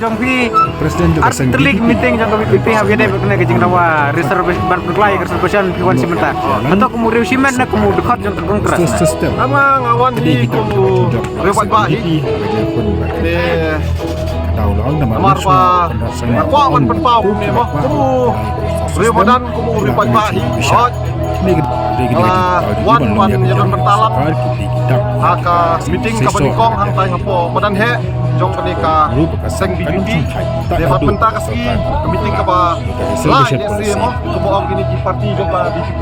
jong pi Presiden juga artilik meeting jong kami pipi habis ada berkena ke jingdawa reservation bar berkelai reservation piwan simenta atau kemudian simen nak kemudian dekat jong terkongkras sistem. Ama ngawan di kumu rewat bahi. De Tahu lah nama amar pa aku awan perpau ni mo. Kumu rewadan kumu rewat bahi. Hot wan yang bertalam aka meeting ka panikong hang tay hapo badan he jong kanika seng BBP debat penta kasi meeting ka ba lah ni mo kumu gini di parti jong ka BBP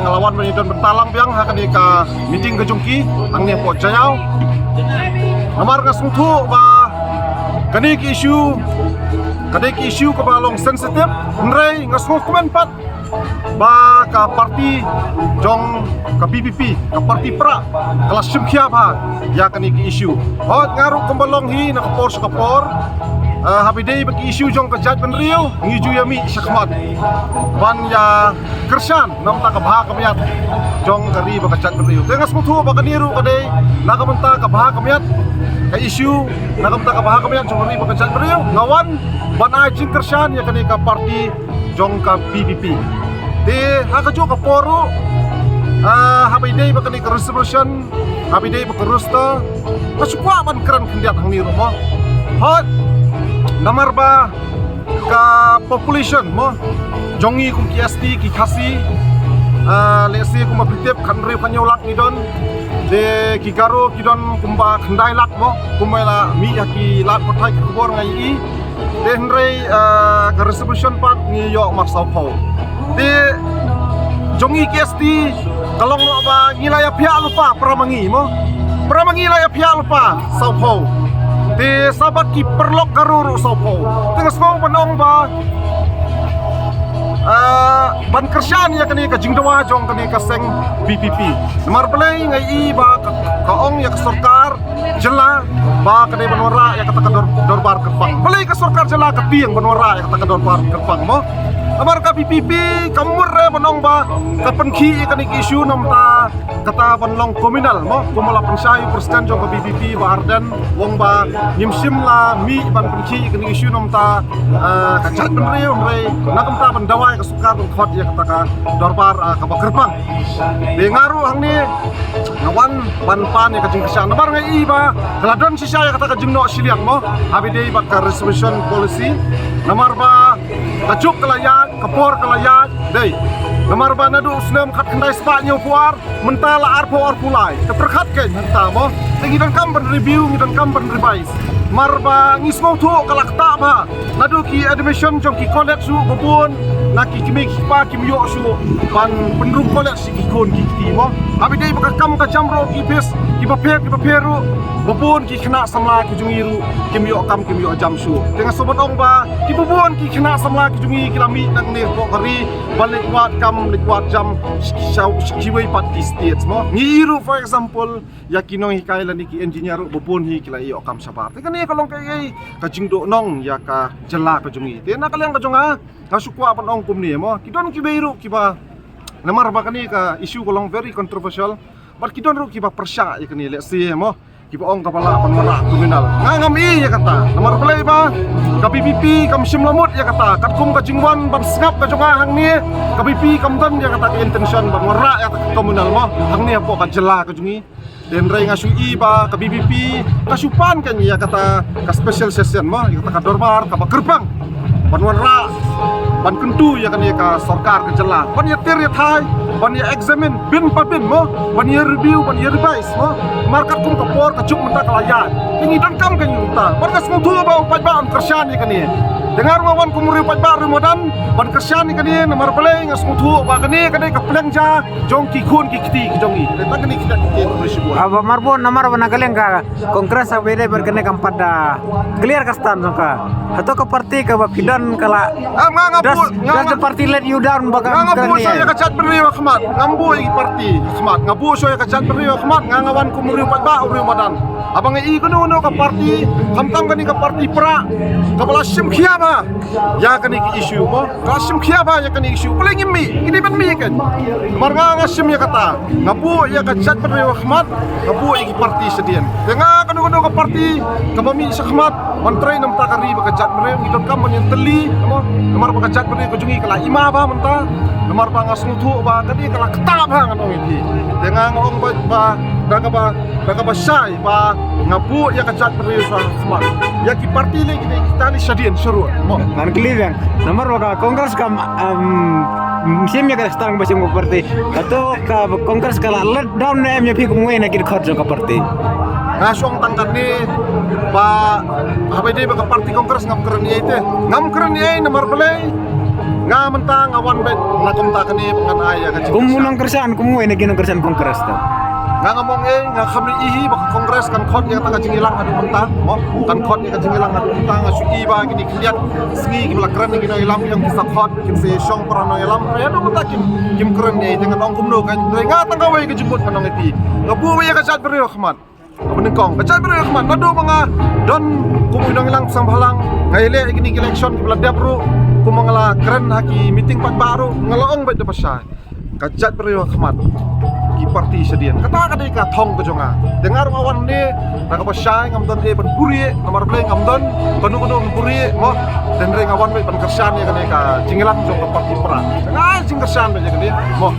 ngelawan menidon bertalang biang hakanika meeting ke jongki ang ni po jayau namar ngasungtu ba kanik isu ka balong sensitif nrei ngasung komen pat ba ka parti jong ka BBP ka parti pra kelas simkhia ba ya kanik isu hot ngaru kumbalong hi na kapor habidai bagi isu jong ka jaj benriu ngiju yami syakmat ban ya kersan nam ta ka bha kamyat jong kari ba ka jaj benriu tengas mutu ba kaniru kadai nakamenta ka bha kamyat ka isu nakamenta ka bha kamyat jong kari ba ka jaj benriu ngawan ban ajin kersan ya kani ka parti jong ka BBP de hakajo ka poru habidai ba kani ka resolution habidai ba ka rusta masukwa ban kran kendiat hang niru mo hot namar ba ka population mo jongi kum kiasti ki khasi lesi kum bitep khanri phanyolak ni don de ki garo ki don kumba khandai lak mo kumela mi ki lat pathai ki bor ngai i de hnrei ka resolution pak ni yo mar sau phau de jongi kiasti kalong no ba ngilaya phia lupa pramangi mo pramangi laya phia lupa sau phau di sabat ki perlok garuru sopo tengah semua penong ba ban kersan ya kani ka jingdawa jong kani ka seng BPP namar belai ngai i ba ka ong ya ka sarkar jela ba kani banwara ya kata dorbar kerpang belai ka sarkar jela ka tiang banwara ya kata dorbar kerpang mo amar ka BPP kamur re banong ba ka penkhi kani isu nam ta kata banlong komunal mo kumala pensai presiden jong ka BPP ba ardan wong ba nyimsim la mi ban penkhi kani isu nam ta ka jat benriu re nakam ta bandawai ka sukar khot ya kata ka dorbar ka bakerpang de ngaru hang ni ngawan ban pan ya ka jing kesan bar ngai i ba keladon sisa ya kata ka jing no siliang mo habidei ba ka resolution policy namar ba kajuk kelayak kapor kelayak dei namar ba nadu snem khat khandai spa nyu puar mentala arpo ar pulai keterkhat ke hanta mo tingi dan kam ban review ngi dan kam ban revise marba ngismo thu kalak ta ba nadu ki admission jong ki college su bopun naki kimi pa kim yo su ban penru college ki kon ki ti mo abi dei baka kam ka jamro ki pes ki paperu bopun ki khna samla ki jungiru kim yo kam kim yo jam su tengah sobat ong ba ki bopun ki khna samla ki jungi kilami nang ne ko kari balik wat kam likwat jam ki wei pat ki states mo ngiru for example yakinong hikailan ki engineer bopun hi kila yo kam sabar tekan ni kalong kai ka jingdo nong ya ka jela ka jungi te na kalyang ka jonga ka sukwa pan ong kum ni mo kidon ki beiru ki ba namar ba kani ka issue kolong very controversial but kidon ru ki ba persya ya kani let's see mo ki ba ong kapala panwara kriminal ngangam i ya kata namar play ba ka BPP kam simlamut ya kata katkum ka jingwan ban sngap ka jonga hang ni ka BPP kam dan ya kata intention panwara ya komunal mo hang ni po ka jela ka jungi dan rai ngasu iba ke BBP kasupan kan ya kata ke special session mah ya kata ka dorbar ka gerbang banwara ban kentu ya kan ya ka sarkar ke jela ban ya ter ya thai ban ya examine bin papin mo ban ya review ban ya revise mo markat kum ka por ka juk menta kalaya ini don kam kan yuta ban ka semtu ba upai ba am kersan ya kan ya dengar wawan kumuri upai ba ramadan ban kersan ya kan ya nomor play ngas mutu ba kan ya ka plengja jong ki khun ki kiti ki jongi ta kan kita aba marbon namar wana kaleng ka kongres abede berkene kampada clear kastan ka atau ke parti ka bakidan kala das parti let you down bakal ngabu saya kacat beri khmat ngambu i parti khmat ngabu saya kacat beri khmat ngangawan kumuri upai ba uri madan abang i kuno ka parti kamtam kani ka parti pra kapala sim khia ba ya kan ik isu mo kasim khia ba ya kan isu paling mi ini ban mi kan marga ngasim ya kata ngapu ya ka chat per rahmat ngapu iki parti sedian denga kanu ka parti ka mami sakhmat menteri nam ta kari ba ka chat mer ngidot kam men teli mo namar ba ka chat per ko jungi kala ima ba menta namar ba ngas nutu ba kadi kala keta ba ngano iki denga ngong ba daga ba sai ba ngapu ya ka chat per rahmat ya ki parti le kita ni sedian seru mo Nan clear yang nomor waka kongres kam simnya ka starang basim ko parti atau ka kongres kala let down na emnya pi ko ngene kir kharjo ka parti ngasong tangkat ni ba habay di ba ka parti kongres ngam keren ni ite ngam keren ni nomor belai ngam mentang awan bet nakum ta kani pengan aya ka kumunang kersan kumu ene ginong kersan kongres ta nga ngomong nga kami ihi ba ka kongres kan khot ya ta ka jingilang adu mentang mo kan khot ya ka jingilang adu mentang asu iba gini kliat singi gimla keren ni gina ilam yang bisa khot kim se shong parano ilam ya do mata kim keren ni dengan ong kumno kan nga tangawai ka jemput kanong ipi ngabu ya ka sat beri rahmat Menengkong, kacau beri rahmat. Nado mga don kumunang ilang sambalang ngayle igini election kibla dapro kumangala keren haki meeting pagbaru ngalaong bet depasay. Kacau beri rahmat. Ki parti sedian. Kata kadai ka thong ka jonga. Dengar awan ni nakapasay ngamdon e puri nomor play ngamdon panu puri mo den ring awan bet pan kersan ya kanai ka jingilang jong ka parti perang. Dengar jing kersan bet ya kanai mo.